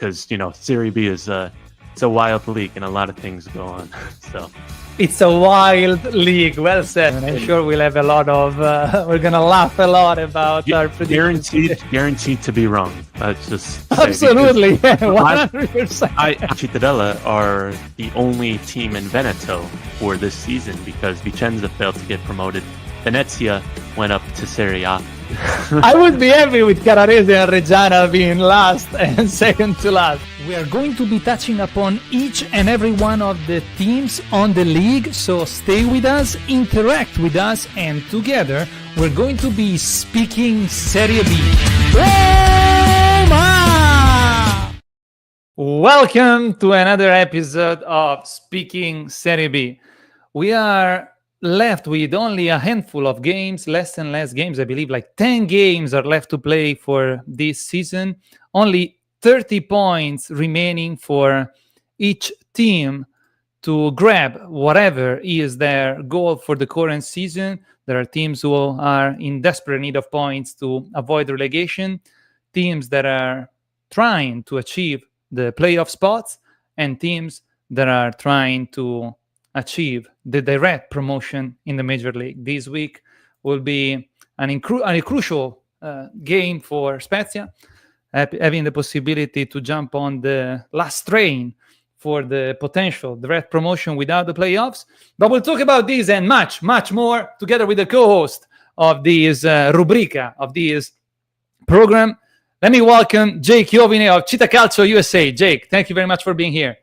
because Serie B is it's a wild league and a lot of things go on. So it's a wild league. Well said. And I'm sure we'll have a lot of. We're gonna laugh a lot about our predictions. Guaranteed to be wrong. Just absolutely 100%. Cittadella are the only team in Veneto for this season because Vicenza failed to get promoted. Venezia went up to Serie A. I would be happy with Carrarese and Reggiana being last and second to last. We are going to be touching upon each and every one of the teams on the league, so stay with us, interact with us, and together we're going to be speaking Serie B. Roma! Welcome to another episode of Speaking Serie B. We are left with only a handful of games, less and less games. I believe like 10 games are left to play for this season. Only 30 points remaining for each team to grab whatever is their goal for the current season. There are teams who are in desperate need of points to avoid relegation, teams that are trying to achieve the playoff spots, and teams that are trying to achieve the direct promotion in the Major League. This week will be a crucial game for Spezia, having the possibility to jump on the last train for the potential direct promotion without the playoffs. But we'll talk about this and much, much more together with the co-host of this rubrica, of this program. Let me welcome Jake Iovine of Città Calcio USA. Jake, thank you very much for being here.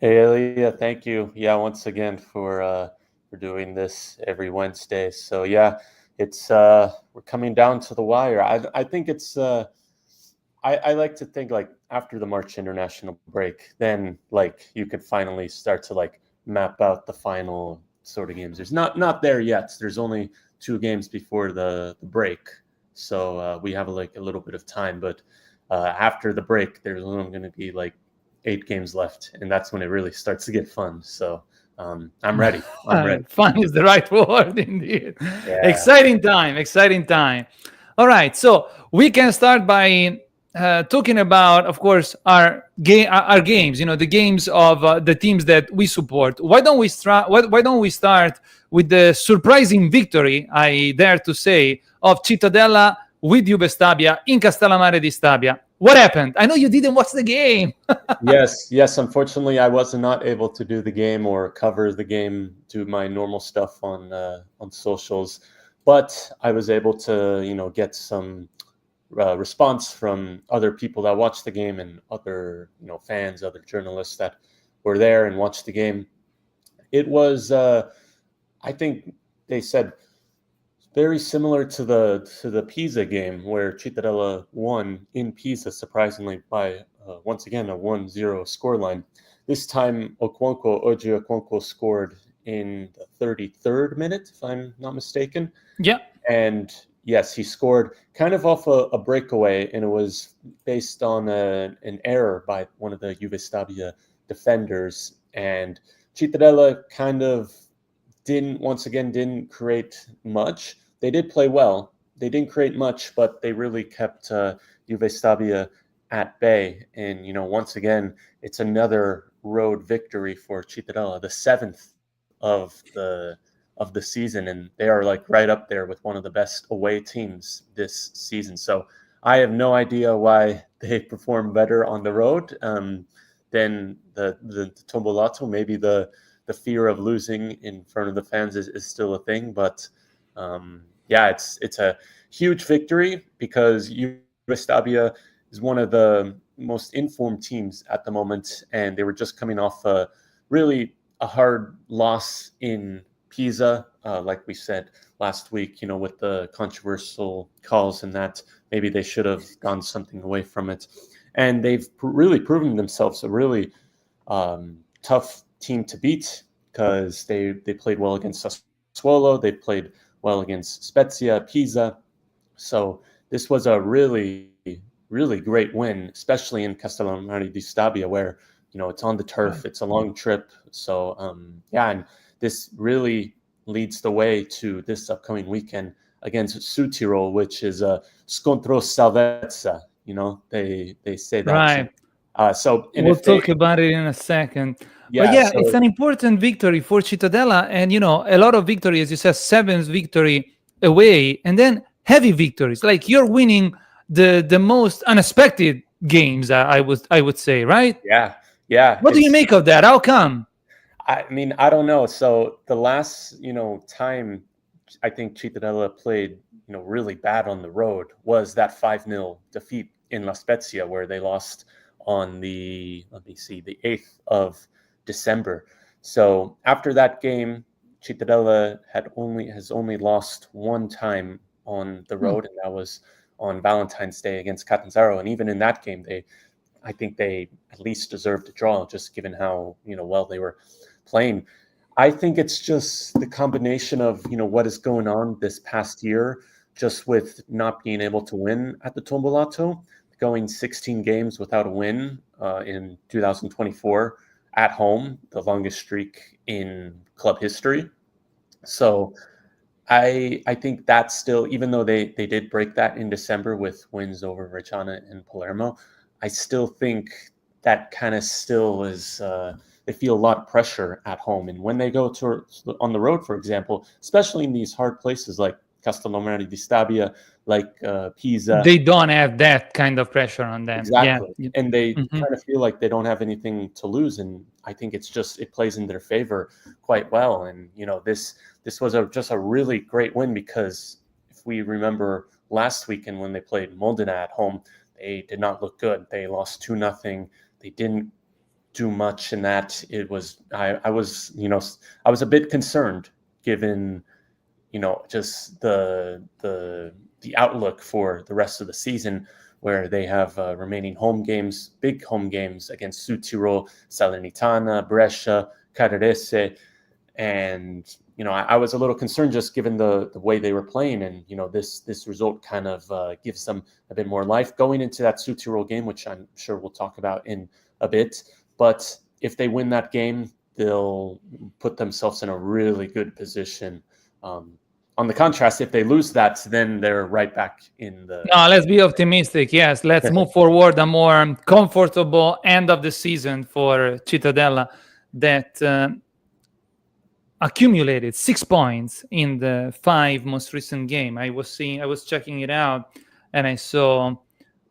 Hey, Elia, thank you. Yeah, once again for doing this every Wednesday. So yeah, it's we're coming down to the wire. I think it's I like to think like after the March international break, then like you could finally start to like map out the final sort of games. There's not there yet. There's only 2 games before the break, so we have like a little bit of time. But after the break, there's only going to be like 8 games left, and that's when it really starts to get fun. So I'm ready. Fun is the right word, indeed. Yeah. Exciting time. All right, so we can start by talking about, of course, our games. The games of the teams that we support. Why don't we start with the surprising victory, I dare to say, of Cittadella with Juve Stabia in Castellammare di Stabia? What happened? I know you didn't watch the game. Yes. Unfortunately, I was not able to do the game or cover the game, do my normal stuff on socials, but I was able to, get some response from other people that watched the game and other, fans, other journalists that were there and watched the game. It was, I think they said, very similar to the Pisa game where Cittadella won in Pisa, surprisingly, by once again a 1-0 scoreline. This time, Oji Okonkwo scored in the 33rd minute, if I'm not mistaken. Yeah. And yes, he scored kind of off a breakaway, and it was based on an error by one of the Juve Stabia defenders. And Cittadella kind of didn't create much. They did play well. They didn't create much, but they really kept Juve Stabia at bay. And, once again, it's another road victory for Cittadella, the 7th of the season. And they are like right up there with one of the best away teams this season. So I have no idea why they perform better on the road than the Tombolato. Maybe the fear of losing in front of the fans is still a thing, but it's a huge victory because Juve Stabia is one of the most informed teams at the moment, and they were just coming off a hard loss in Pisa, like we said last week, with the controversial calls and that maybe they should have gone something away from it. And they've really proven themselves a really tough team to beat because they played well against Sassuolo, they played well against Spezia, Pisa. So this was a really, really great win, especially in Castellammare di Stabia, where it's on the turf, it's a long trip. So and this really leads the way to this upcoming weekend against Südtirol, which is a scontro salvezza. They say that. Right. And We'll if they, talk about it in a second. But yeah, yeah, it's so an important victory for Cittadella. And, a lot of victory, as you said, seventh victory away, and then heavy victories. Like you're winning the most unexpected games, I would say, right? yeah, yeah, What do you make of that? How come? I mean, I don't know. So the last, time I think Cittadella played, really bad on the road was that 5-0 defeat in La Spezia, where they lost on let me see, the 8th of December. So after that game, Cittadella has only lost one time on the Hmm. road, and that was on Valentine's Day against Catanzaro. And even in that game, I think they at least deserved a draw, just given how well they were playing. I think it's just the combination of what is going on this past year, just with not being able to win at the Tombolato, going 16 games without a win in 2024 at home, the longest streak in club history. So I think that's still, even though they did break that in December with wins over Reggiana and Palermo, I still think that kind of still is they feel a lot of pressure at home, and when they go to on the road, for example, especially in these hard places like Castellamare di Stabia, like Pisa. They don't have that kind of pressure on them. Yeah. Exactly. And they Mhm. kind of feel like they don't have anything to lose. And I think it plays in their favor quite well. And, this was just a really great win, because if we remember last weekend when they played Modena at home, they did not look good. They lost 2-0. They didn't do much in that. I was, I was a bit concerned given, just the outlook for the rest of the season, where they have remaining big home games against Südtirol, Salernitana, Brescia, Carrarese, and I was a little concerned just given the way they were playing, and this result kind of gives them a bit more life going into that Südtirol game, which I'm sure we'll talk about in a bit. But if they win that game, they'll put themselves in a really good position. On the contrast, if they lose that, then they're right back in the. No, let's be optimistic. Yes, let's move forward a more comfortable end of the season for Cittadella that accumulated 6 points in the 5 most recent game. I was checking it out, and I saw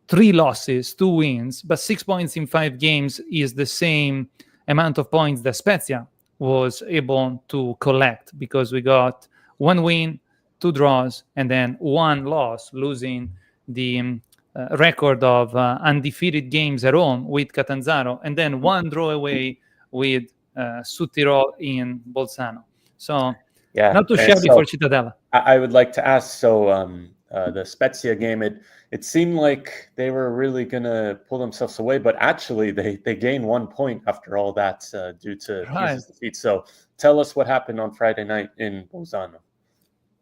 3 losses, 2 wins, but 6 points in 5 games is the same amount of points that Spezia was able to collect, because we got 1 win, 2 draws, and then 1 loss, losing the record of undefeated games at home with Catanzaro, and then 1 draw away with Südtirol in Bolzano. So Yeah, not too and shabby for so Cittadella. I would like to ask. So the Spezia game, it seemed like they were really gonna pull themselves away, but actually they gained 1 point after all that due to Right. Pisa's defeat. So tell us what happened on Friday night in Bolzano.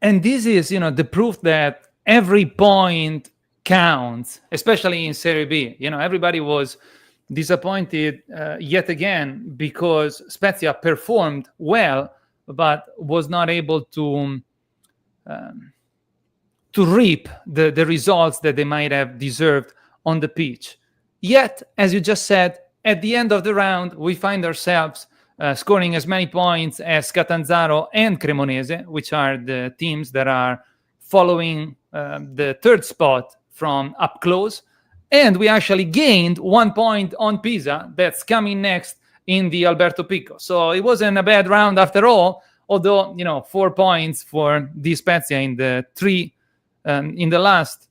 And this is, the proof that every point counts, especially in Serie B. Everybody was disappointed yet again because Spezia performed well, but was not able to reap the results that they might have deserved on the pitch. Yet, as you just said, at the end of the round, we find ourselves scoring as many points as Catanzaro and Cremonese, which are the teams that are following the third spot from up close. And we actually gained 1 point on Pisa, that's coming next in the Alberto Pico. So it wasn't a bad round after all, although, 4 points for Di Spezia in the last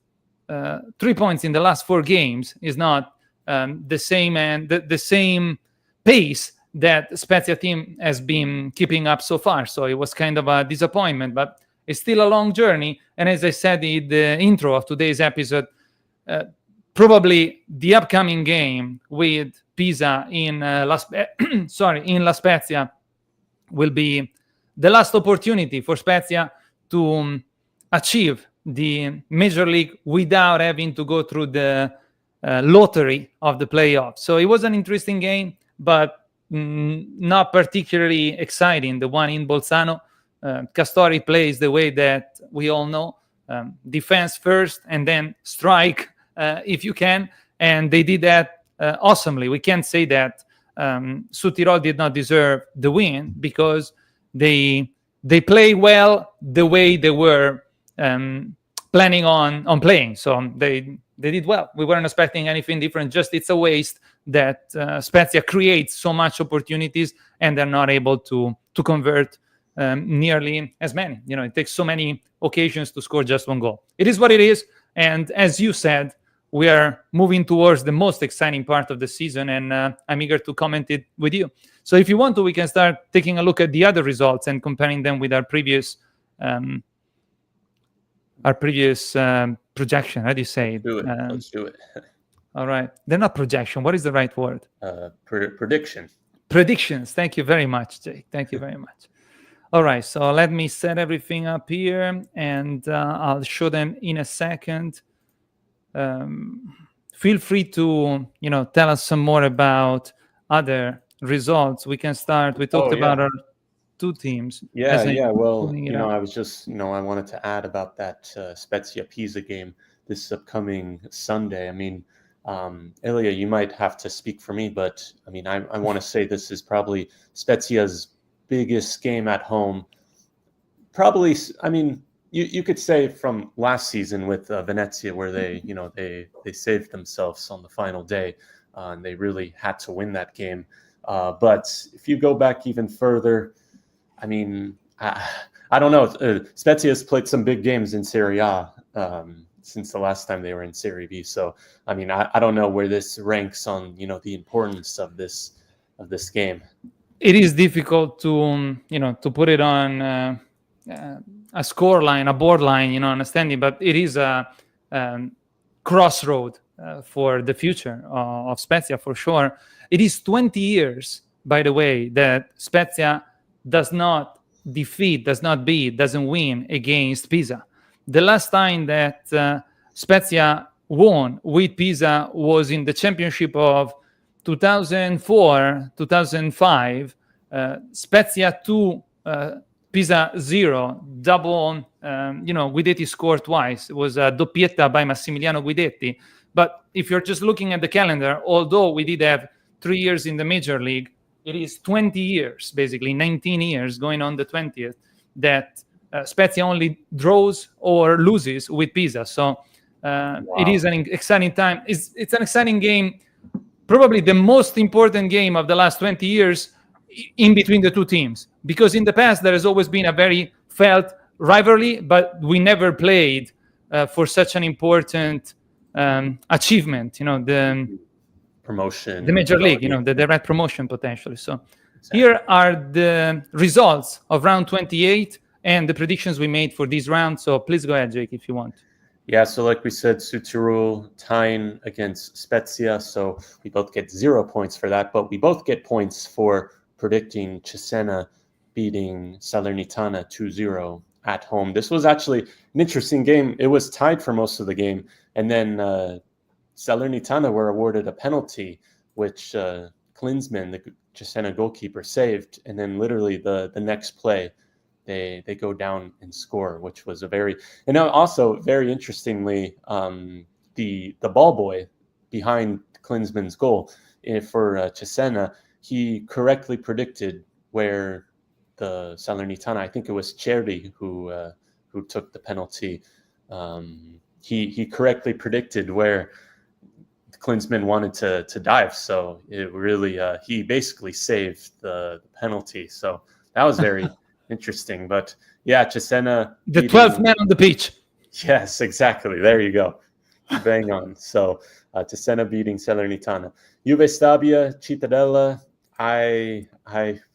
3 points in the last 4 games is not the same, and the same pace that Spezia team has been keeping up so far. So it was kind of a disappointment, but it's still a long journey. And as I said in the intro of today's episode, probably the upcoming game with Pisa in La Spezia will be the last opportunity for Spezia to achieve the Major League without having to go through the lottery of the playoffs. So it was an interesting game, but not particularly exciting. The one in Bolzano, Castori plays the way that we all know, defense first and then strike if you can. And they did that awesomely. We can't say that Südtirol did not deserve the win because they play well the way they were planning on playing. So they did well. We weren't expecting anything different. Just it's a waste that Spezia creates so much opportunities and they're not able to convert nearly as many. It takes so many occasions to score just one goal. It is what it is. And as you said, we are moving towards the most exciting part of the season, and I'm eager to comment it with you. So if you want to, we can start taking a look at the other results and comparing them with our previous projection. How do you say it? Let's do it. All right. They're not projection. What is the right word? Prediction. Predictions. Thank you very much, Jake. Thank you very much. All right. So let me set everything up here, and I'll show them in a second. Feel free to tell us some more about other results. We can start. We talked about our two teams. Well, I was just I wanted to add about that Spezia Pisa game this upcoming Sunday. I mean, Ilya, you might have to speak for me, but I mean, I want to say this is probably Spezia's biggest game at home. Probably, I mean, you could say from last season with Venezia, where they saved themselves on the final day, and they really had to win that game. But if you go back even further, I mean, I don't know. Spezia has played some big games in Serie A since the last time they were in Serie B. So, I mean, I don't know where this ranks on the importance of this game. It is difficult to to put it on a score line, a board line, understanding, but it is a crossroad for the future of Spezia for sure. It is 20 years, by the way, that Spezia does not beat, doesn't win against Pisa. The last time that Spezia won with Pisa was in the championship of 2004, 2005. Spezia 2, Pisa 0, double, Guidetti scored twice. It was a doppietta by Massimiliano Guidetti. But if you're just looking at the calendar, although we did have 3 years in the major league, it is 20 years, basically 19 years going on the 20th, that Spezia only draws or loses with Pisa. So it is an exciting time. It's an exciting game, probably the most important game of the last 20 years in between the two teams. Because in the past, there has always been a very felt rivalry, but we never played for such an important achievement, the promotion, the major league, the direct promotion potentially. So here are the results of round 28 and the predictions we made for this round. So please go ahead, Jake, if you want. Yeah, so like we said, Südtirol tying against Spezia, so we both get 0 points for that, but we both get points for predicting Cesena beating Salernitana 2-0 at home. This was actually an interesting game. It was tied for most of the game, and then Salernitana were awarded a penalty, which Klinsmann, the Cesena goalkeeper, saved, and then literally the next play, they go down and score, which was and also very interestingly, the ball boy behind Klinsmann's goal for Cesena, he correctly predicted where the Salernitana, I think it was Cerri who took the penalty. He correctly predicted where Klinsmann wanted to dive, so it really he basically saved the penalty. So that was very interesting. But yeah, Cesena, the 12th man on the pitch. Yes, exactly. There you go. Bang on. So Cesena beating Salernitana. Juve Stabia, Cittadella. I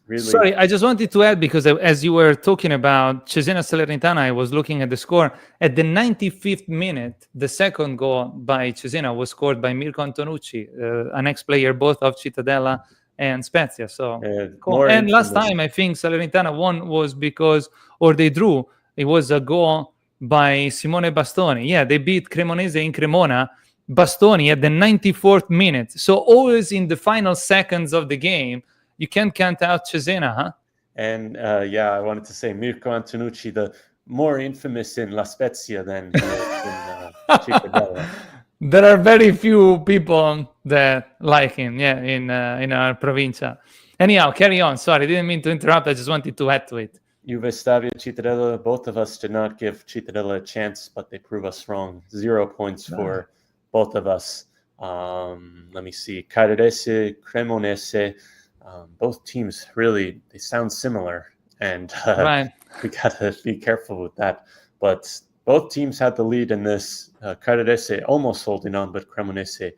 really... Sorry, I just wanted to add, because as you were talking about Cesena Salernitana, I was looking at the score. At the 95th minute, the second goal by Cesena was scored by Mirko Antonucci, an ex-player both of Cittadella and Spezia. So cool. And last time I think Salernitana won was they drew. It was a goal by Simone Bastoni. Yeah, they beat Cremonese in Cremona. Bastoni at the 94th minute. So always in the final seconds of the game, you can't count out Cesena, huh? And I wanted to say Mirko Antonucci, the more infamous in La Spezia than in Cittadella. There are very few people that like him, yeah, in our provincia. Anyhow, carry on. Sorry, didn't mean to interrupt. I just wanted to add to it. Juve Stabia Cittadella, both of us did not give Cittadella a chance, but they prove us wrong. 0 points for both of us. Let me see. Caradese, Cremonese, both teams really, they sound similar. And Right. we got to be careful with that. But both teams had the lead in this. Caradese almost holding on, but Cremonese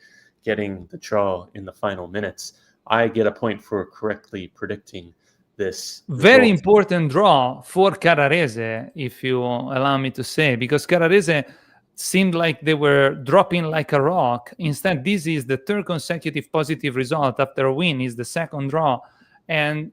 getting the draw in the final minutes. I get a point for correctly predicting this Very result. important draw for Carrarese, if you allow me to say, because Carrarese seemed like they were dropping like a rock. Instead, this is the third consecutive positive result after a win, is the second draw. And,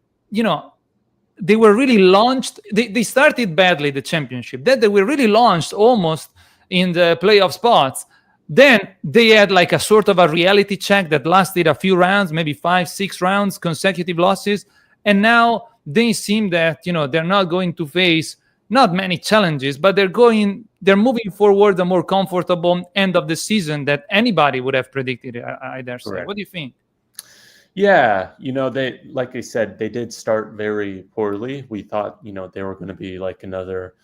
they were really launched. They started badly, the championship. Then they were really launched almost in the playoff spots. Then they had like a sort of a reality check that lasted a few rounds, maybe 5-6 rounds, consecutive losses. And now they seem that, they're not going to face not many challenges, but they're moving forward a more comfortable end of the season that anybody would have predicted, I dare say. Correct. What do you think? Yeah, they, like I said, they did start very poorly. We thought, they were going to be like another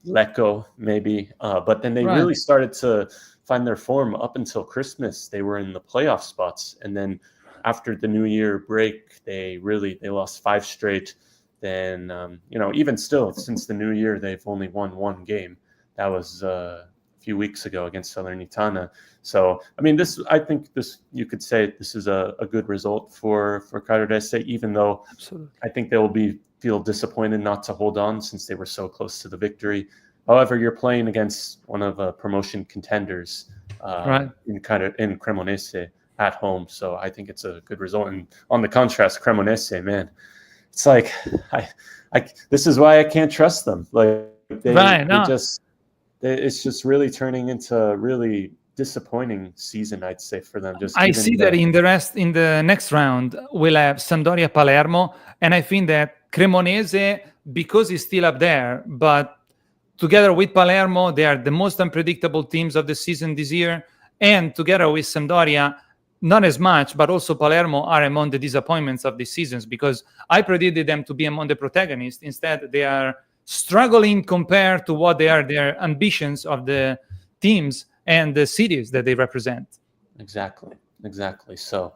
Lecco maybe, but then they really started to find their form up until Christmas. They were in the playoff spots, and then after the New Year break, they lost 5 straight. Then, even still, since the New Year, they've only won 1 game. That was a few weeks ago against Salernitana. So, I mean, I think you could say this is a good result for Caradese, even though Absolutely. I think they will feel disappointed not to hold on since they were so close to the victory. However, you're playing against one of promotion contenders in Cremonese at home, so I think it's a good result. And on the contrast, Cremonese, man, it's like this is why I can't trust them. Like it's just really turning into a really disappointing season, I'd say, for them. I see that in the next round we'll have Sampdoria Palermo, and I think that Cremonese, because it's still up there, but together with Palermo, they are the most unpredictable teams of the season this year, and together with Sampdoria, not as much, but also Palermo are among the disappointments of the seasons, because I predicted them to be among the protagonists. Instead, they are struggling compared to what they are their ambitions of the teams and the cities that they represent. Exactly. So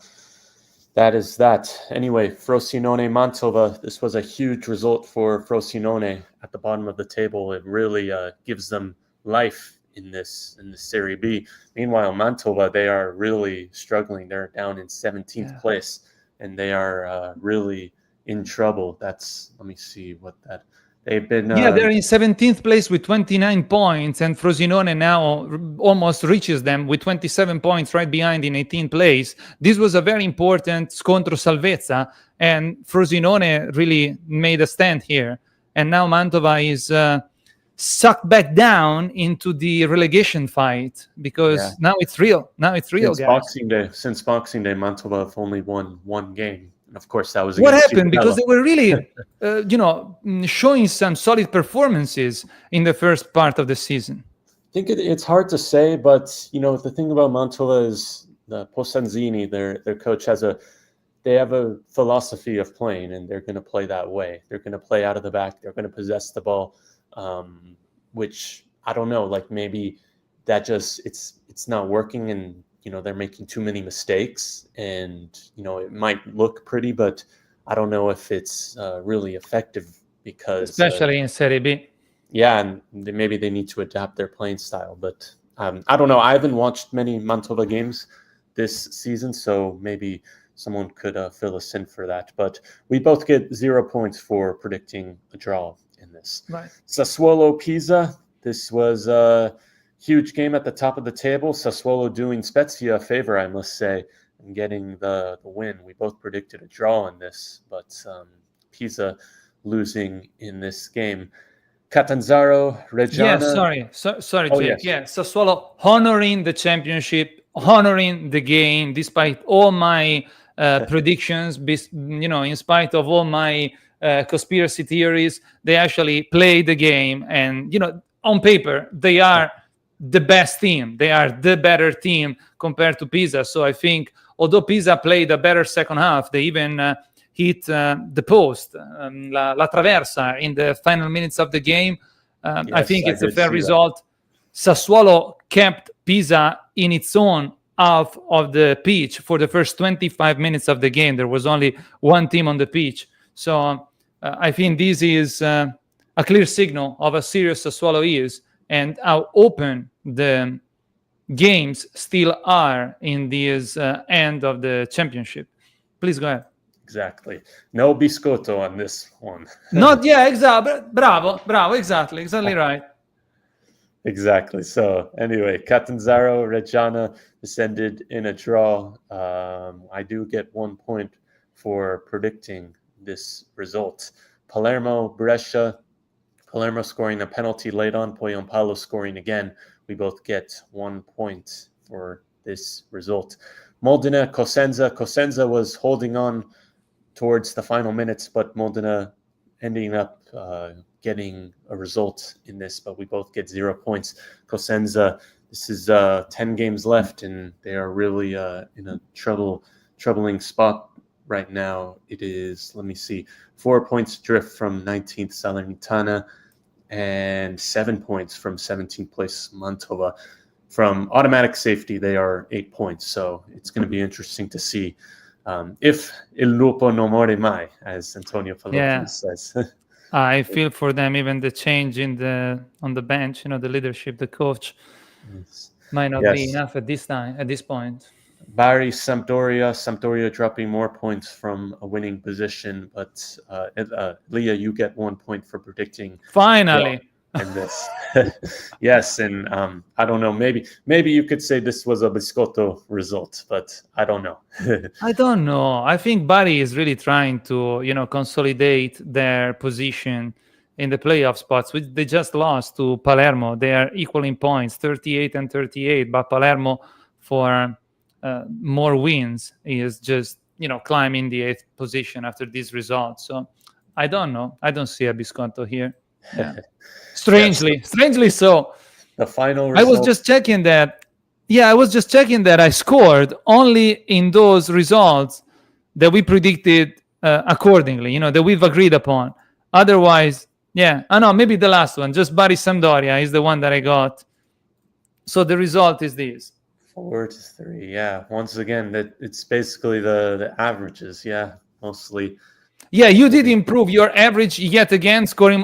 that is that. Anyway, Frosinone Mantova, this was a huge result for Frosinone at the bottom of the table. It really gives them life in this Serie B. Meanwhile, Mantova, they are really struggling. They're down in 17th place, and they are really in trouble. Let me see what that. They've been they're in 17th place with 29 points, and Frosinone now almost reaches them with 27 points right behind in 18th place. This was a very important scontro salvezza, and Frosinone really made a stand here. And now Mantova is sucked back down into the relegation fight, because now it's real. Since Boxing Day, Mantova have only won 1 game. And of course, that was what happened, because they were really, showing some solid performances in the first part of the season. I think it's hard to say, but the thing about Mantova is the Posanzini, their coach, they have a philosophy of playing, and they're going to play that way. They're going to play out of the back. They're going to possess the ball, which I don't know. Like maybe that just it's not working, and they're making too many mistakes, and it might look pretty, but I don't know if it's really effective, because especially in Serie B. Yeah, and maybe they need to adapt their playing style, but I don't know. I haven't watched many Mantova games this season, so maybe someone could fill us in for that. But we both get 0 points for predicting a draw in this. Right. Sassuolo Pisa. This was a huge game at the top of the table. Sassuolo doing Spezia a favor, I must say, and getting the win. We both predicted a draw in this, but Pisa losing in this game. Catanzaro, Reggiana. Sorry, Jake. Yes. Sassuolo honoring the championship, honoring the game, despite all my predictions, in spite of all my conspiracy theories. They actually play the game, and on paper they are the best team. They are the better team compared to Pisa. So I think, although Pisa played a better second half, they even hit the post, la traversa, in the final minutes of the game. I think it's a fair result. Sassuolo kept Pisa in its own half of the pitch for the first 25 minutes of the game. There was only one team on the pitch. So I think this is a clear signal of how serious Sassuolo is and how open the games still are in this end of the championship. Please go ahead. Exactly. No biscotto on this one. Not, yeah, exactly. Bravo, exactly right. Exactly. So anyway, Catanzaro, Reggiana descended in a draw. I do get 1 point for predicting this result. Palermo, Brescia. Palermo scoring a penalty late on, Poyampalo scoring again. We both get 1 point for this result. Modena, Cosenza. Cosenza was holding on towards the final minutes, but Modena ending up getting a result in this, but we both get 0 points. Cosenza, this is 10 games left, and they are really in a troubling spot right now. It is, let me see, 4 points drift from 19th Salernitana and 7 points from 17th place Mantova. From automatic safety, they are 8 points, so it's going to be interesting to see if il lupo non muore mai, as Antonio Pallotti says. I feel for them. Even the change on the bench, the leadership, the coach, might not be enough at this point. Bari, Sampdoria dropping more points from a winning position, but Leah, you get 1 point for predicting. Finally. And this, yes, and I don't know. Maybe you could say this was a biscotto result, but I don't know. I don't know. I think Bari is really trying to, consolidate their position in the playoff spots, which they just lost to Palermo. They are equal in points, 38 and 38, but Palermo, for more wins, is just climbing the 8th position after this result. So I don't know. I don't see a biscotto here. Yeah. Strangely so. The final result. I was just checking that. Yeah, I was just checking that I scored only in those results that we predicted accordingly, that we've agreed upon. Otherwise, yeah. I know, maybe the last one, just Bari Sampdoria is the one that I got. So the result is this. 4-3, yeah. Once again, it's basically the averages, yeah, mostly. Yeah, you did improve your average yet again, scoring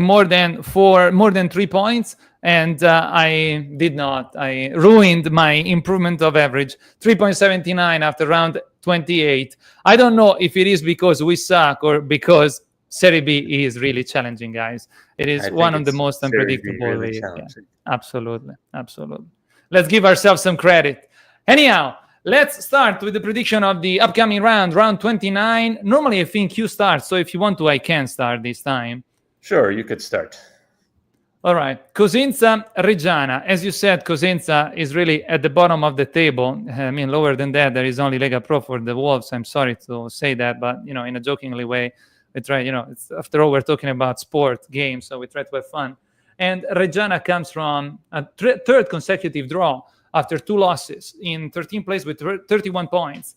more than 3 points, and I did not. I ruined my improvement of average, 3.79 after round 28. I don't know if it is because we suck or because Serie B is really challenging, guys. It is one of the most unpredictable really leagues. Yeah, absolutely. Let's give ourselves some credit. Anyhow, let's start with the prediction of the upcoming round 29. Normally, I think you start, so if you want to, I can start this time. Sure, you could start. All right. Cosenza, Reggiana. As you said, Cosenza is really at the bottom of the table. I mean, lower than that, there is only Lega Pro for the Wolves. I'm sorry to say that, but, in a jokingly way, we try, it's, after all, we're talking about sport games, so we try to have fun. And Reggiana comes from a third consecutive draw after 2 losses, in 13th place with 31 points.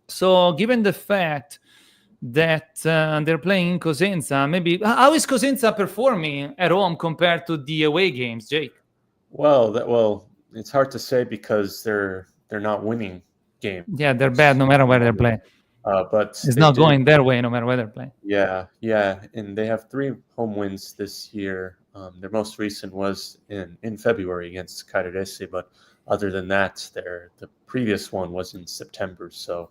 So given the fact that they're playing in Cosenza, maybe how is Cosenza performing at home compared to the away games, Jake? Well, it's hard to say because they're not winning games. Yeah, they're bad no matter where they're playing. But it's not going their way no matter where they're playing. Yeah, and they have 3 home wins this year. Their most recent was in February against Cagliari, but other than that, the previous one was in September. So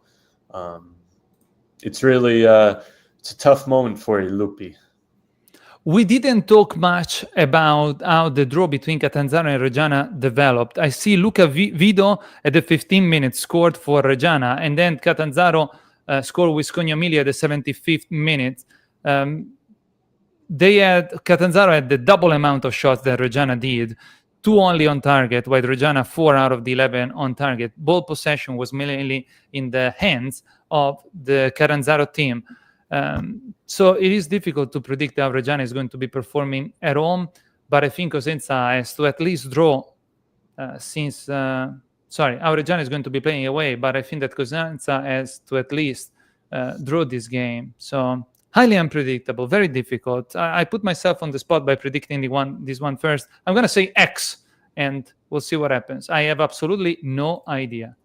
it's really it's a tough moment for Lupi. We didn't talk much about how the draw between Catanzaro and Reggiana developed. I see Luca Vido at the 15 minutes scored for Reggiana, and then Catanzaro scored with Scognamilia at the 75th minute. Catanzaro had the double amount of shots that Reggiana did, 2 only on target, while Reggiana 4 out of the 11 on target. Ball possession was mainly in the hands of the Catanzaro team. So it is difficult to predict how Reggiana is going to be performing at home. but I think Cosenza has to at least draw since Aureliano is going to be playing away, but I think that Cosenza has to at least draw this game. So highly unpredictable, very difficult. I put myself on the spot by predicting this one first. I'm going to say X, and we'll see what happens. I have absolutely no idea.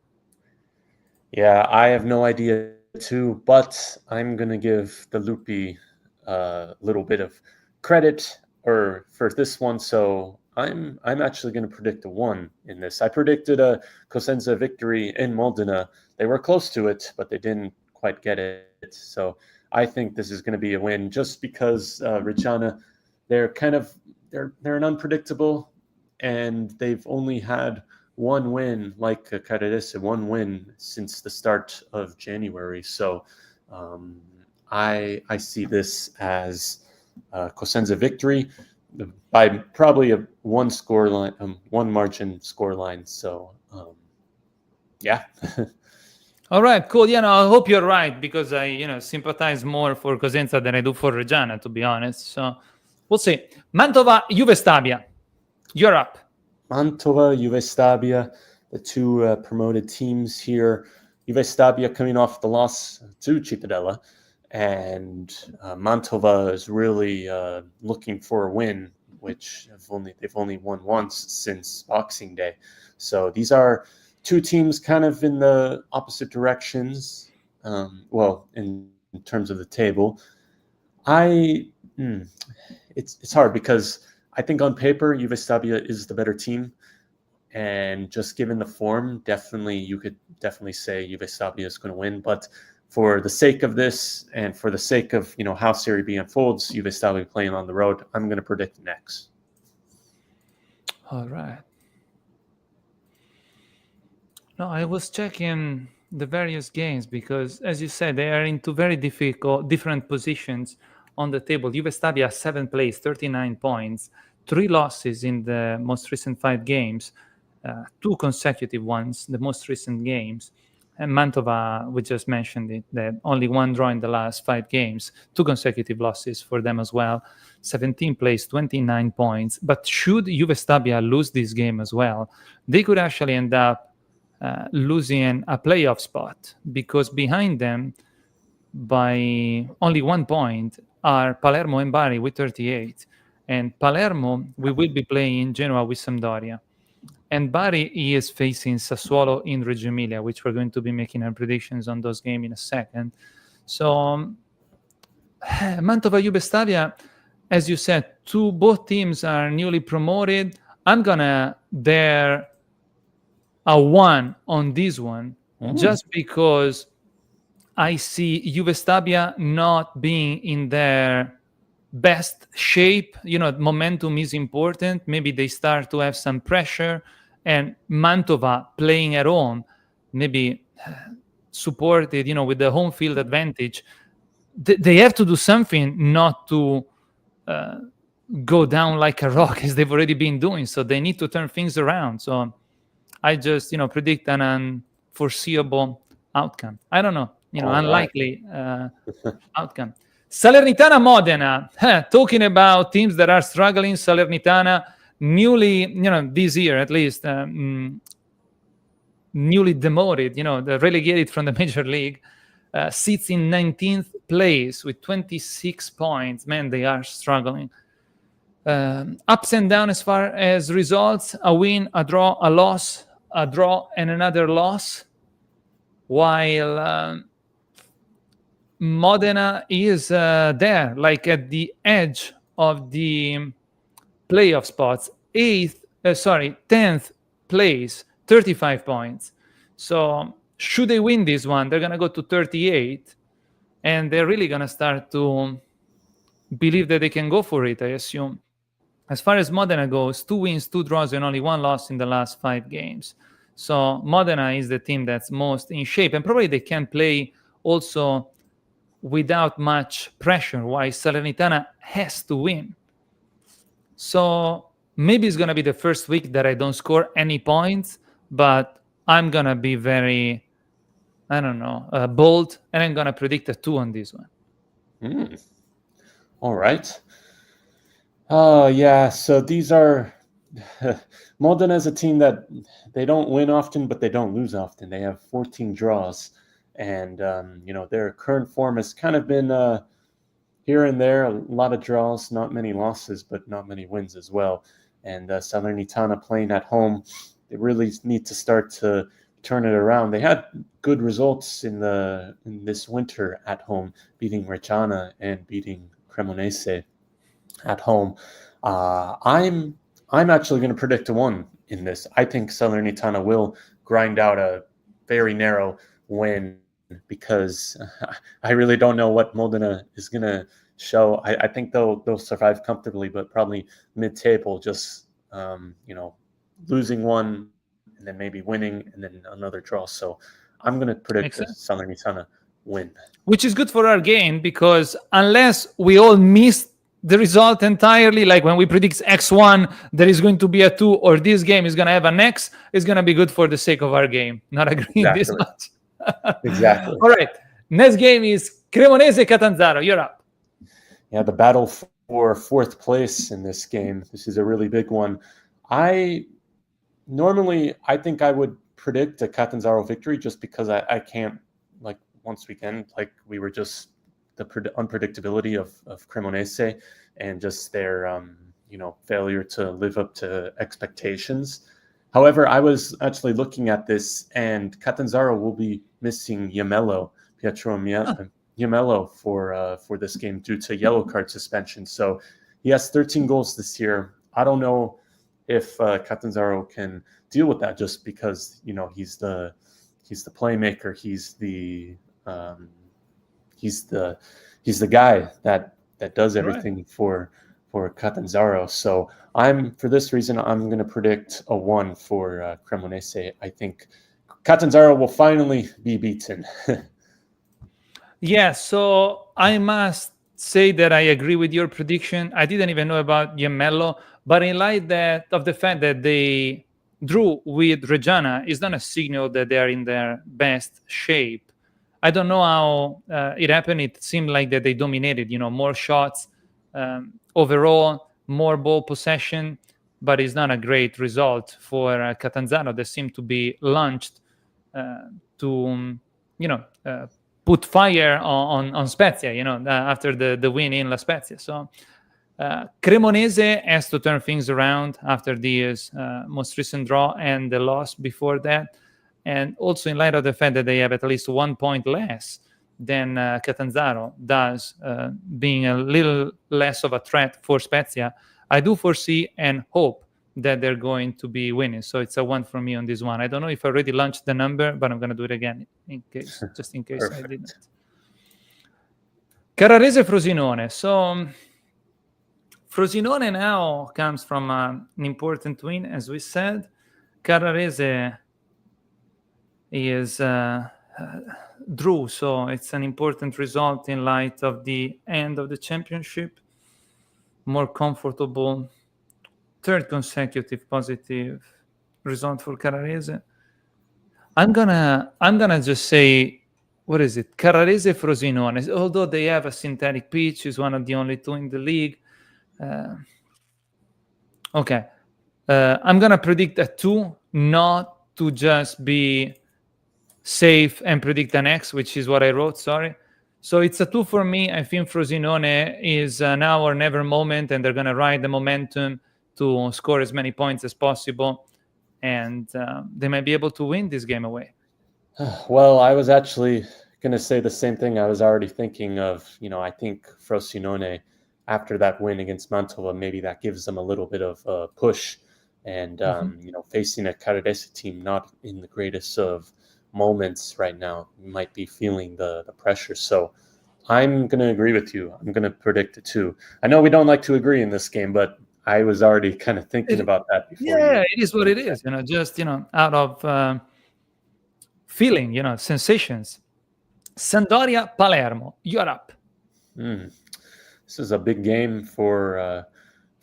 Yeah, I have no idea too, but I'm gonna give the Lupi a little bit of credit or for this one. So I'm actually gonna predict a 1 in this. I predicted a Cosenza victory in Modena. They were close to it, but they didn't quite get it. So I think this is gonna be a win just because Reggiana, they're an unpredictable, and they've only had one win, like Carrerese, one win since the start of January. So I see this as Cosenza victory by probably a one margin scoreline. So yeah. All right, cool. Yeah, no, I hope you're right because I, sympathize more for Cosenza than I do for Reggiana, to be honest. So we'll see. Mantova, Juve Stabia. You're up. Mantova, Juve Stabia, the two promoted teams here. Juve Stabia coming off the loss to Cittadella, and Mantova is really looking for a win, which they've only won once since Boxing Day. So these are two teams kind of in the opposite directions. In terms of the table, it's hard because I think on paper Juve Stabia is the better team, and just given the form, you could definitely say Juve Stabia is going to win. But for the sake of this, and for the sake of how Serie B unfolds, Juve Stabia playing on the road, I'm going to predict an X. All right. No, I was checking the various games because, as you said, they are in two very different positions on the table. Juve Stabia 7th place, 39 points, 3 losses in the most recent 5 games, 2 consecutive ones, the most recent games. And Mantova, we just mentioned it, that only 1 draw in the last 5 games, 2 consecutive losses for them as well. 17th place, 29 points. But should Juve Stabia lose this game as well, they could actually end up losing a playoff spot, because behind them by only 1 point are Palermo and Bari with 38. And Palermo, we will be playing Genoa with Sampdoria. And Bari is facing Sassuolo in Reggio Emilia, which we're going to be making our predictions on those games in a second. So Mantova, Juve Stabia, as you said, both teams are newly promoted. I'm gonna dare a 1 on this one, just because I see Juve Stabia not being in their best shape. Momentum is important. Maybe they start to have some pressure, and Mantova playing at home, maybe supported, with the home field advantage. They have to do something not to go down like a rock as they've already been doing. So they need to turn things around. So I just, predict an unforeseeable outcome. I don't know, unlikely outcome. Salernitana Modena. Talking about teams that are struggling, Salernitana newly, this year at least, newly demoted, the relegated from the major league, sits in 19th place with 26 points. Man, they are struggling. Ups and downs as far as results: a win, a draw, a loss, a draw, and another loss, while Modena is there, like at the edge of the playoff spots. 10th place, 35 points. So should they win this one, they're going to go to 38, and they're really going to start to believe that they can go for it, I assume. As far as Modena goes, 2 wins, 2 draws, and only 1 loss in the last 5 games. So Modena is the team that's most in shape, and probably they can play also without much pressure, while Salernitana has to win. So maybe it's going to be the first week that I don't score any points, but I'm going to be very, bold, and I'm going to predict a 2 on this one. All right. Oh yeah, so these are Modena is a team that they don't win often, but they don't lose often. They have 14 draws, and their current form has kind of been here and there, a lot of draws, not many losses, but not many wins as well. And Salernitana playing at home, they really need to start to turn it around. They had good results in this winter at home, beating Reggiana and beating Cremonese at home. I'm actually going to predict a one in this. I think Salernitana will grind out a very narrow win because I really don't know what Modena is going to show. I think they'll survive comfortably, but probably mid-table, just losing one and then maybe winning and then another draw. So I'm going to predict the Makes sense. Salernitana win. Which is good for our game because unless we all miss the result entirely, like when we predict X1, there is going to be a 2, or this game is going to have an X, it's going to be good for the sake of our game. Not agreeing this Exactly. much. Exactly. All right. Next game is Cremonese Catanzaro. You're up. Yeah, the battle for fourth place in this game. This is a really big one. I I think I would predict a Catanzaro victory just because I can't, like, once weekend, like we were just the unpredictability of Cremonese and just their failure to live up to expectations. However, I was actually looking at this, and Catanzaro will be missing Pietro Yamello for this game due to yellow card suspension. So he has 13 goals this year. I don't know if Catanzaro can deal with that, just because he's the playmaker. He's the guy that does everything for Catanzaro. So for this reason, I'm going to predict a 1 for Cremonese. I think Catanzaro will finally be beaten. Yeah, so I must say that I agree with your prediction. I didn't even know about Gemello, but in light of the fact that they drew with Reggiana is not a signal that they are in their best shape. I don't know how it happened. It seemed like that they dominated, more shots overall, more ball possession, but it's not a great result for Catanzaro. They seem to be launched to, put fire on Spezia, after the win in La Spezia. So Cremonese has to turn things around after this most recent draw and the loss before that. And also in light of the fact that they have at least 1 point less than Catanzaro does, being a little less of a threat for Spezia, I do foresee and hope that they're going to be winning. So it's a 1 for me on this one. I don't know if I already launched the number, but I'm going to do it again just in case I didn't. Carrarese Frosinone. So Frosinone now comes from an important win, as we said. Carrarese is drew, so it's an important result in light of the end of the championship. More comfortable, third consecutive positive result for Carrarese. I'm gonna just say, what is it? Carrarese Frosinone. Although they have a synthetic pitch, is one of the only 2 in the league. Okay, I'm gonna predict a 2, not to just be safe and predict an X, which is what I wrote. Sorry. So it's a 2 for me. I think Frosinone is an now or never moment, and they're gonna ride the momentum to score as many points as possible, and they might be able to win this game away. Well, I was actually going to say the same thing. I was already thinking of, I think Frosinone, after that win against Mantova, maybe that gives them a little bit of a push. And, facing a Carrarese team not in the greatest of moments right now, might be feeling the pressure. So I'm going to agree with you. I'm going to predict it too. I know we don't like to agree in this game, but I was already kind of thinking about that before. Yeah, it is what it is. Just out of feeling, sensations. Sampdoria Palermo. You're up. This is a big game for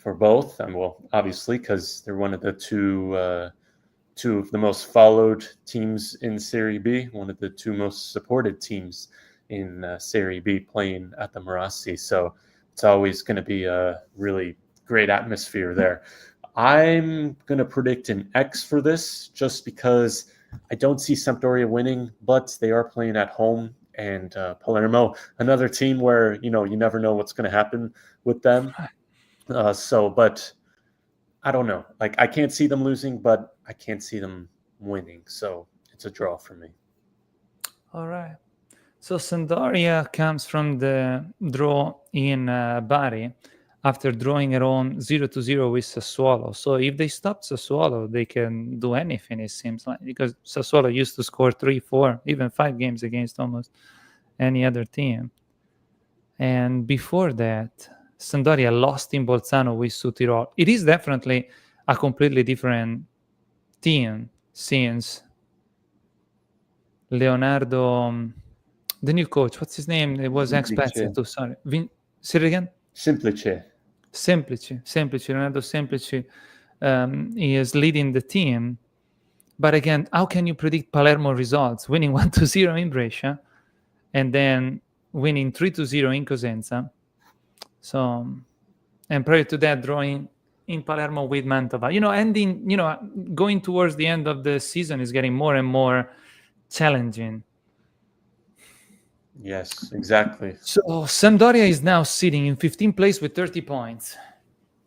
both, and well, obviously because they're one of the two of the most followed teams in Serie B, one of the 2 most supported teams in Serie B, playing at the Marassi. So it's always going to be a really great atmosphere there. I'm going to predict an X for this just because I don't see Sampdoria winning, but they are playing at home. And Palermo, another team where, you never know what's going to happen with them. But I don't know. Like, I can't see them losing, but I can't see them winning. So it's a draw for me. All right. So Sampdoria comes from the draw in Bari after drawing at home 0-0 with Sassuolo. So if they stop Sassuolo, they can do anything, it seems like, because Sassuolo used to score 3, 4, even 5 games against almost any other team. And before that, Sampdoria lost in Bolzano with Südtirol. It is definitely a completely different team since Leonardo, the new coach, what's his name? It was ex-Spezia too, sorry. Say it again? Semplice. Leonardo Semplice he is leading the team. But again, how can you predict Palermo results? Winning 1-0 in Brescia and then winning 3-0 in Cosenza. So, and prior to that, drawing in Palermo with Mantova. Going towards the end of the season is getting more and more challenging. Yes, exactly. So Sampdoria is now sitting in 15th place with 30 points.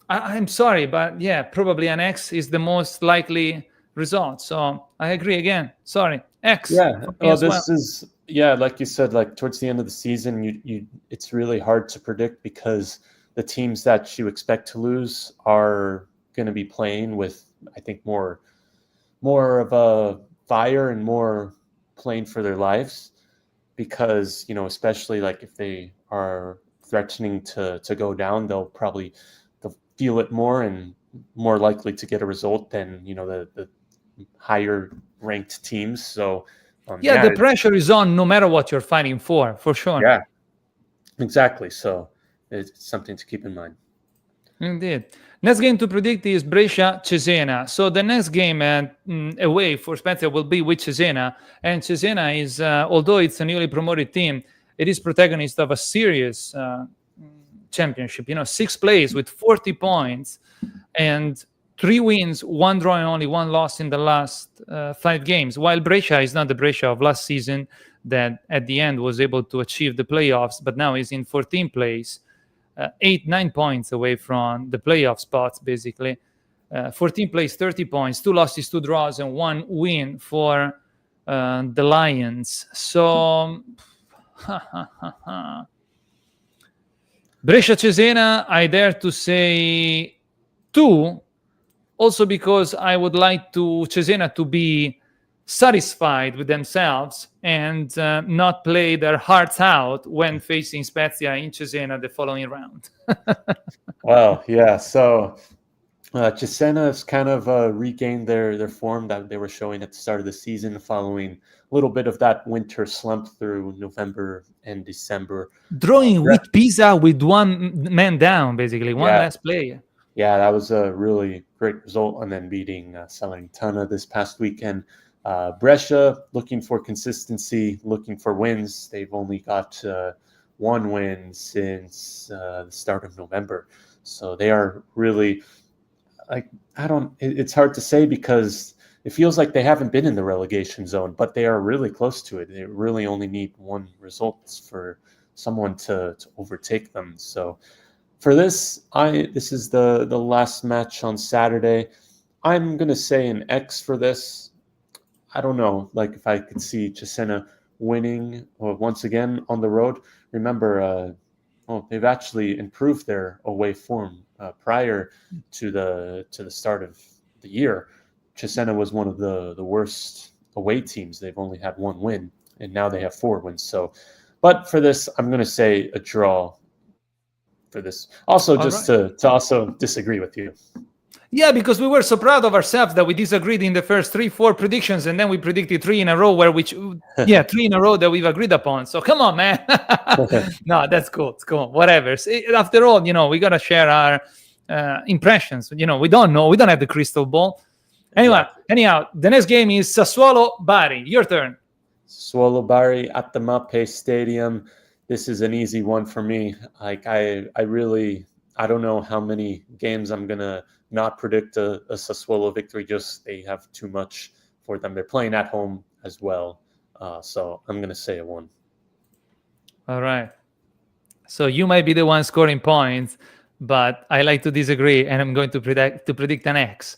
I'm sorry, but yeah, probably an X is the most likely result. So I agree again. Sorry, X. Yeah. Well, this is like you said, like towards the end of the season, it's really hard to predict because the teams that you expect to lose are going to be playing with, I think, more of a fire and more playing for their lives. Because especially like if they are threatening to go down, they'll feel it more and more likely to get a result than the higher ranked teams. So the pressure is on no matter what you're fighting for sure. Yeah, exactly. So it's something to keep in mind. Indeed. Next game to predict is Brescia-Cesena. So the next game away for Spezia will be with Cesena. And Cesena is, although it's a newly promoted team, it is protagonist of a serious championship. 6th place with 40 points and 3 wins, 1 draw and only 1 loss in the last 5 games. While Brescia is not the Brescia of last season that at the end was able to achieve the playoffs, but now is in 14th place. 8-9 points away from the playoff spots, basically. 14th place, 30 points, 2 losses, 2 draws, and 1 win for the Lions. So, Brescia-Cesena, I dare to say 2, also because I would like Cesena to be satisfied with themselves and not play their hearts out when facing Spezia in Cesena the following round. Well, yeah. So Cesena has kind of regained their form that they were showing at the start of the season following a little bit of that winter slump through November and December. Drawing with Pisa with 1 man down, basically, one less player. Yeah, that was a really great result. And then beating Salernitana this past weekend. Brescia looking for consistency, looking for wins. They've only got 1 win since the start of November. So they are really it's hard to say because it feels like they haven't been in the relegation zone, but they are really close to it. They really only need 1 result for someone to overtake them. So for this is the last match on Saturday. I'm going to say an X for this. I don't know, like if I could see Cesena winning once again on the road. Remember, they've actually improved their away form prior to the start of the year. Cesena was one of the worst away teams. They've only had 1 win, and now they have 4 wins. So, but for this, I'm going to say a draw for this. Also, just to also disagree with you. Yeah, because we were so proud of ourselves that we disagreed in the first 3-4 predictions, and then we predicted 3 in a row, 3 in a row that we've agreed upon. So come on, man. No, that's cool. It's cool. Whatever. After all, we got to share our impressions. We don't know. We don't have the crystal ball. Anyhow, the next game is Sassuolo-Bari. Your turn. Sassuolo-Bari at the Mappe Stadium. This is an easy one for me. Like I I don't know how many games I'm gonna not predict a Sassuolo victory. Just they have too much for them. They're playing at home as well, so I'm gonna say a 1. All right. So you might be the one scoring points, but I like to disagree, and I'm going to predict an X.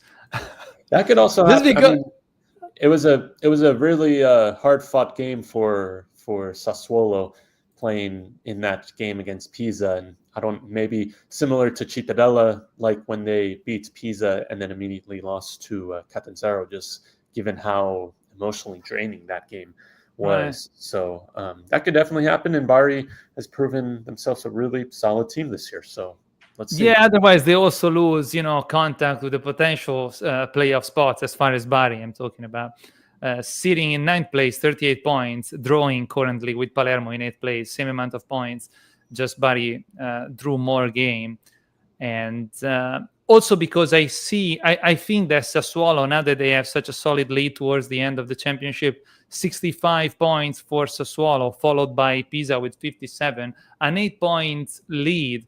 That could also Just happen. I because, mean, it was a really hard fought game for Sassuolo playing in that game against Pisa, and I don't maybe similar to Cittadella, like when they beat Pisa and then immediately lost to Catanzaro, just given how emotionally draining that game right. was. So that could definitely happen, and Bari has proven themselves a really solid team this year. So let's see. Yeah, otherwise they also lose, contact with the potential playoff spots as far as Bari I'm talking about. Sitting in 9th place, 38 points, drawing currently with Palermo in 8th place, same amount of points, just Bari drew more game. And also because I think that Sassuolo, now that they have such a solid lead towards the end of the championship, 65 points for Sassuolo, followed by Pisa with 57, an 8 points lead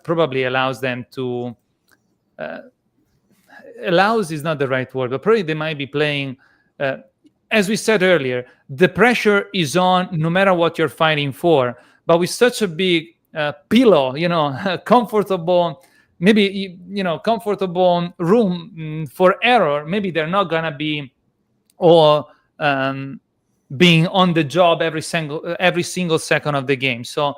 probably allows them to allows is not the right word, but probably they might be playing as we said earlier, the pressure is on no matter what you're fighting for, but with such a big pillow, comfortable, maybe comfortable room for error, maybe they're not gonna be or being on the job every single second of the game. So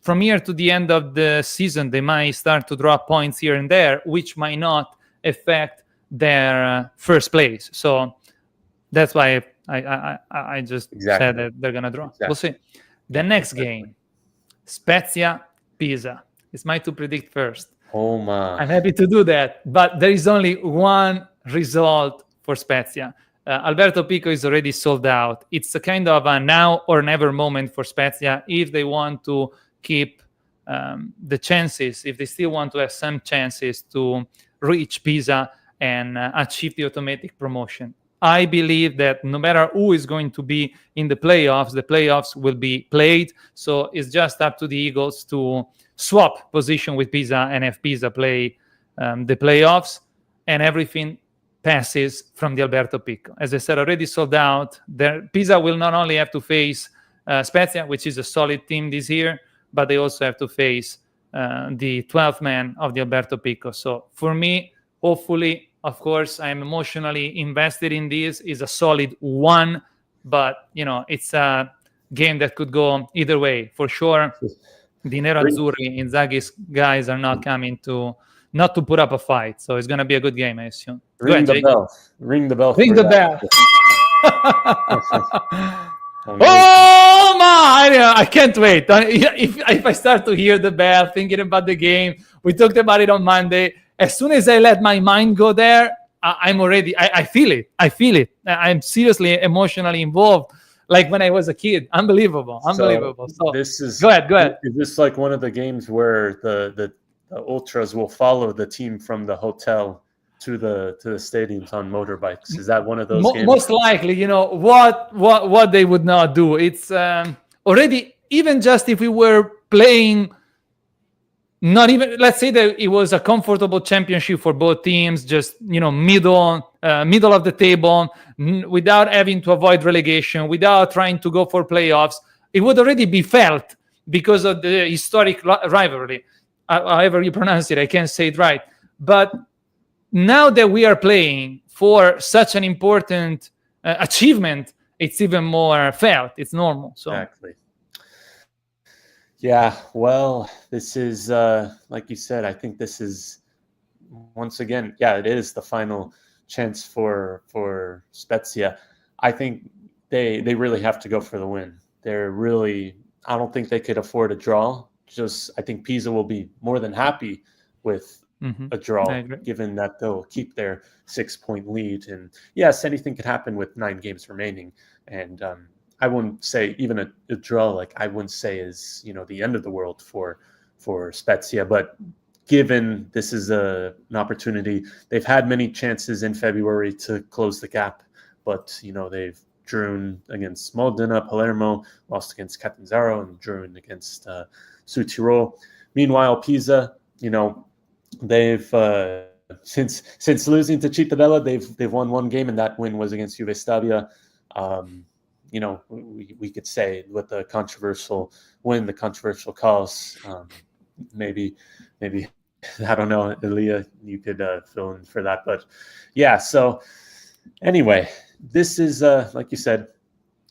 from here to the end of the season, they might start to drop points here and there, which might not affect their first place. So that's why I just said that they're gonna draw. We'll see. The next game, Spezia Pisa. It's mine to predict first. Oh my! I'm happy to do that, but there is only one result for Spezia. Alberto Pico is already sold out. It's a kind of a now or never moment for Spezia if they want to keep the chances, if they still want to have some chances to reach Pisa and achieve the automatic promotion. I believe that no matter who is going to be in the playoffs will be played. So it's just up to the Eagles to swap position with Pisa and have Pisa play the playoffs, and everything passes from the Alberto Pico. As I said, already sold out. Pisa will not only have to face Spezia, which is a solid team this year, but they also have to face the 12th man of the Alberto Pico. So for me, hopefully, of course, I'm emotionally invested in this. Is a solid 1, but it's a game that could go either way for sure. The Nerazzurri, Inzaghi's guys are not coming not to put up a fight, so it's going to be a good game, I assume. Ring the bell. Ring the bell. Ring the bell. Oh my! I can't wait. If I start to hear the bell, thinking about the game, we talked about it on Monday. As soon as I let my mind go there, I'm already. I feel it. I'm seriously emotionally involved, like when I was a kid. Unbelievable. So this is. Go ahead. Is this like one of the games where the ultras will follow the team from the hotel to the stadiums on motorbikes? Is that one of those games? Most likely, what they would not do. It's already, even just if we were playing, not even, let's say that it was a comfortable championship for both teams, just middle of the table, without having to avoid relegation, without trying to go for playoffs, it would already be felt because of the historic rivalry. However you pronounce it, I can't say it right, but now that we are playing for such an important achievement, it's even more felt. It's normal. So exactly. Yeah, well, this is like you said. I think this is once again. Yeah, it is the final chance for Spezia. I think they really have to go for the win. They're really. I don't think they could afford a draw. I think Pisa will be more than happy with a draw, given that they'll keep their 6-point lead. And yes, anything could happen with 9 games remaining. And I wouldn't say even a draw, like I wouldn't say is the end of the world for Spezia. But given this is an opportunity, they've had many chances in February to close the gap, but they've drew against Modena, Palermo, lost against Catanzaro, and drew against Südtirol. Meanwhile, Pisa, they've since losing to Cittadella, they've won one game, and that win was against Juve Stabia. We could say with the controversial win, the controversial calls, maybe I don't know, Elia, you could fill in for that, but yeah. So anyway, this is like you said,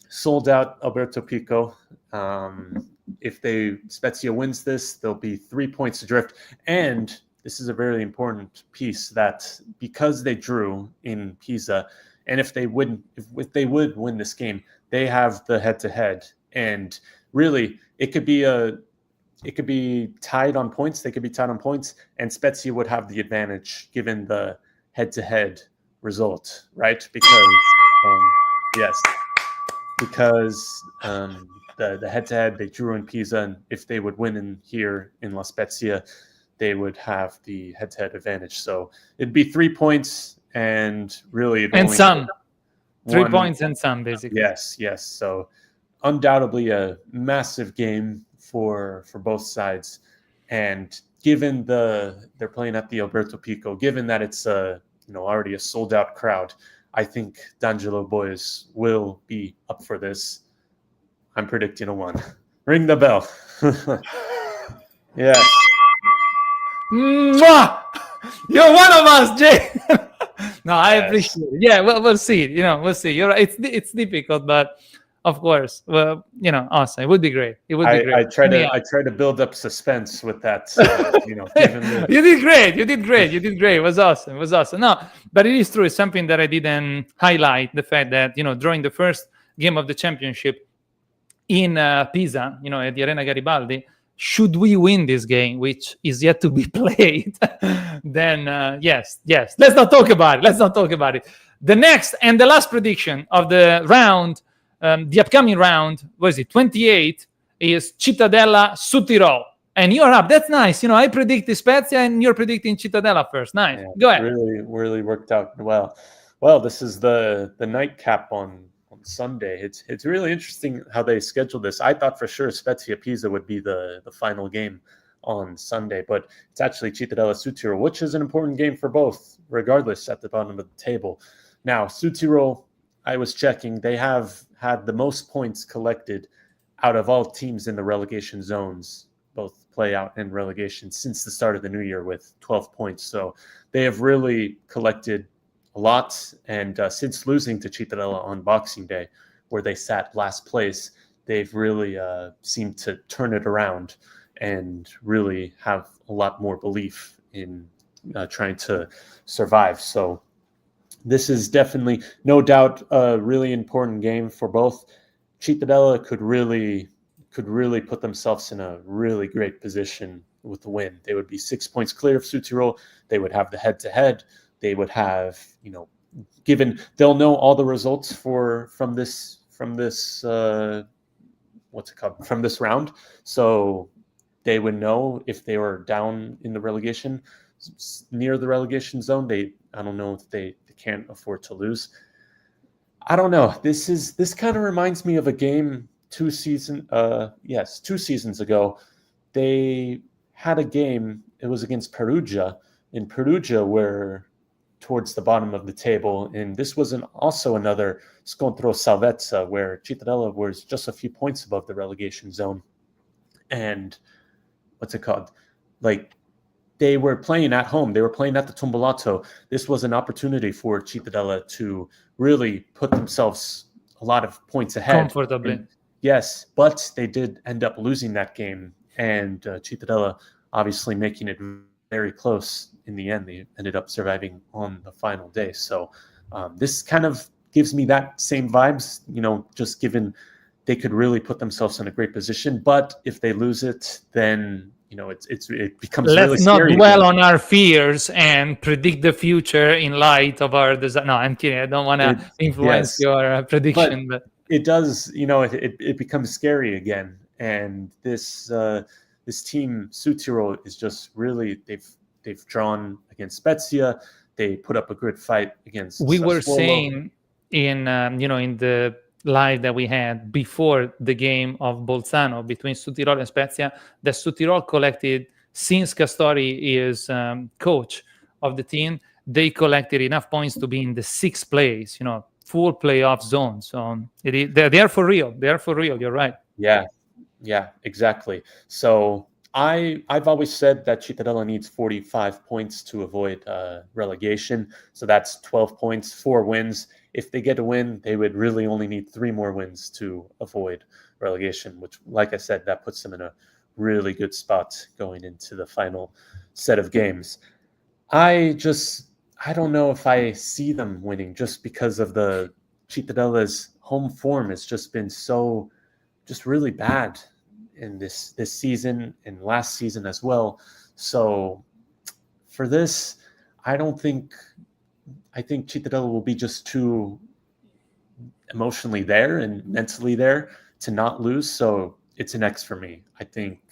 sold out Alberto Pico. If Spezia wins this, there'll be 3 points adrift, and this is a very important piece that because they drew in Pisa, and if they would win this game, they have the head-to-head, and really it could be tied on points. They could be tied on points, and Spezia would have the advantage given the head-to-head result, right? Because the head-to-head they drew in Pisa, and if they would win in La Spezia, they would have the head-to-head advantage. So it'd be 3 points, and really and some 3 points and some, basically. Yes. So undoubtedly a massive game for both sides, and given they're playing at the Alberto Pico, given that it's already a sold out crowd, I think D'Angelo boys will be up for this. I'm predicting a 1. Ring the bell. Yes. Mwah! You're one of us, Jay. No, I appreciate it. Yeah, we'll see. We'll see. You're right. It's difficult, but of course, well, awesome. It would be great. It would be great. I try to build up suspense with that. Given You did great. You did great. It was awesome. No, but it is true. It's something that I didn't highlight, the fact that, during the first game of the championship in Pisa, at the Arena Garibaldi, should we win this game, which is yet to be played, then yes. Let's not talk about it. The next and the last prediction of the round, the upcoming round, what is it, 28, is Cittadella Südtirol. And you're up. That's nice. I predict Spezia and you're predicting Cittadella first. Nice. Yeah, go ahead. Really worked out well. Well, this is the nightcap on Sunday. It's really interesting how they scheduled this. I thought for sure Spezia Pisa would be the final game on Sunday, but it's actually Cittadella Südtirol, which is an important game for both, regardless, at the bottom of the table. Now, Südtirol, I was checking, they have had the most points collected out of all teams in the relegation zones, both play-out and relegation, since the start of the new year with 12 points. So they have really collected a lot, and since losing to Cittadella on Boxing Day, where they sat last place, they've really seemed to turn it around and really have a lot more belief in trying to survive. So this is definitely, no doubt, a really important game for both. Cittadella could really put themselves in a really great position with the win. They would be 6 points clear of Südtirol. They would have the head-to-head. They would have, given they'll know all the results from this from this round. So they would know if they were down in the relegation, near the relegation zone. I don't know if they can't afford to lose. I don't know. This kind of reminds me of a game 2 seasons ago. They had a game. It was against Perugia in Perugia, where towards the bottom of the table, and this was also another scontro salvezza where Cittadella was just a few points above the relegation zone. And what's it called? Like, they were playing at home. They were playing at the Tumbolato. This was an opportunity for Cittadella to really put themselves a lot of points ahead. Comfortably. Yes, but they did end up losing that game, and Cittadella obviously making it very close in the end. They ended up surviving on the final day. So this kind of gives me that same vibes, just given they could really put themselves in a great position. But if they lose it, then it becomes really scary. Let's not dwell on our fears and predict the future in light of our design. No, I'm kidding. I don't want to influence your prediction, but it does. It becomes scary again. And this team, Südtirol, is just really they've drawn against Spezia. They put up a good fight against. We Sassuolo. were saying in in the live that we had before the game of Bolzano between Südtirol and Spezia that Südtirol collected since Castori is coach of the team, they collected enough points to be in the sixth place, full playoff zone. So they're for real. They're for real. You're right. Yeah, exactly. So I've always said that Cittadella needs 45 points to avoid relegation. So that's 12 points, 4 wins. If they get a win, they would really only need 3 more wins to avoid relegation, which, like I said, that puts them in a really good spot going into the final set of games. I don't know if I see them winning just because of the Cittadella's home form has just been just really bad in this season and last season as well. So for this, I think Cittadella will be just too emotionally there and mentally there to not lose. So it's an X for me. I think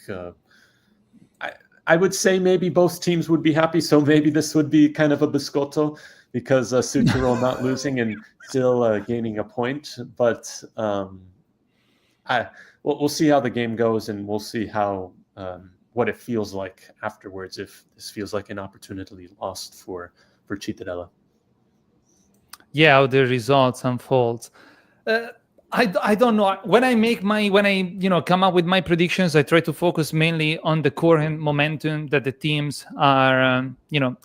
I would say maybe both teams would be happy. So maybe this would be kind of a biscotto because Sutiro not losing and still gaining a point. But we'll see how the game goes, and we'll see how what it feels like afterwards. If this feels like an opportunity lost for Cittadella. Yeah, how the results unfold. I don't know. When I come up with my predictions, I try to focus mainly on the current momentum that the teams are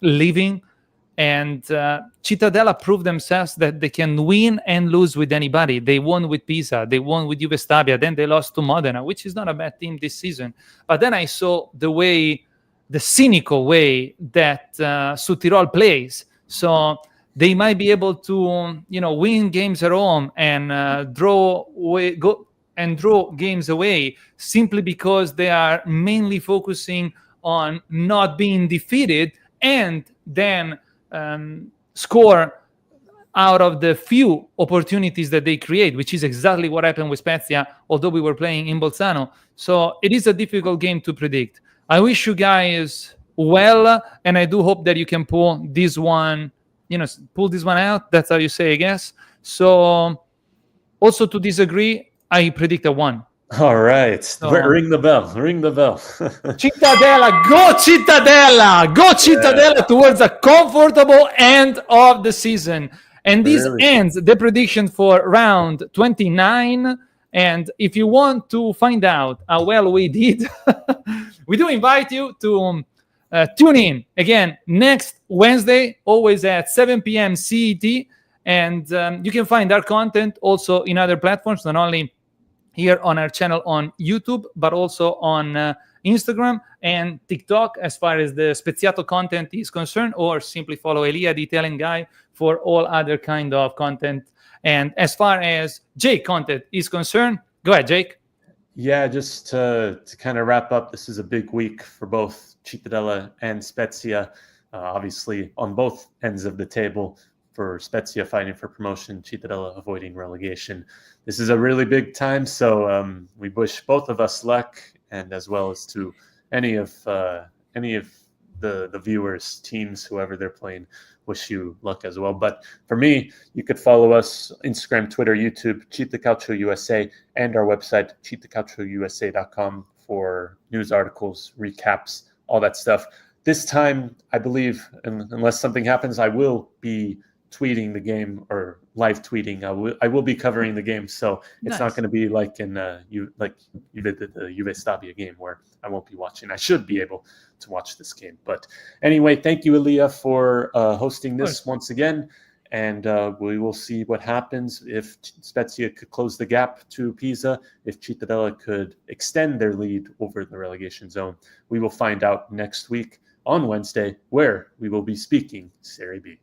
living. And Cittadella proved themselves that they can win and lose with anybody. They won with Pisa, they won with Juve Stabia, then they lost to Modena, which is not a bad team this season. But then I saw the cynical way that Südtirol plays. So they might be able to, win games at home and draw games away simply because they are mainly focusing on not being defeated and then score out of the few opportunities that they create, which is exactly what happened with Spezia, although we were playing in Bolzano. So it is a difficult game to predict. I wish you guys well, and I do hope that you can pull this one out. That's how you say, I guess. So also to disagree, I predict a 1. All right. So, ring the bell. Ring the bell. Cittadella, go Cittadella! Go Cittadella towards a comfortable end of the season. And this ends the prediction for round 29. And if you want to find out how well we did, we do invite you to tune in again next Wednesday, always at 7 p.m. CET. And you can find our content also in other platforms, not only here on our channel on YouTube, but also on Instagram and TikTok as far as the Speziato content is concerned, or simply follow Elia, the Italian guy, for all other kind of content. And as far as Jake content is concerned, go ahead, Jake. Yeah, just to kind of wrap up, this is a big week for both Cittadella and Spezia, obviously on both ends of the table. For Spezia fighting for promotion, Cittadella avoiding relegation. This is a really big time, so we wish both of us luck, and as well as to any of the viewers, teams, whoever they're playing, wish you luck as well. But for me, you could follow us Instagram, Twitter, YouTube, Città Calcio USA, and our website, cittacalciousa.com, for news articles, recaps, all that stuff. This time, I believe, unless something happens, I will be tweeting the game or live tweeting. I will be covering the game, so it's not going to be like you did the Juve Stabia game where I won't be watching. I should be able to watch this game. But anyway, thank you, Elia, for hosting this once again, and we will see what happens if Spezia could close the gap to Pisa, if Cittadella could extend their lead over the relegation zone. We will find out next week on Wednesday, where we will be speaking Serie B.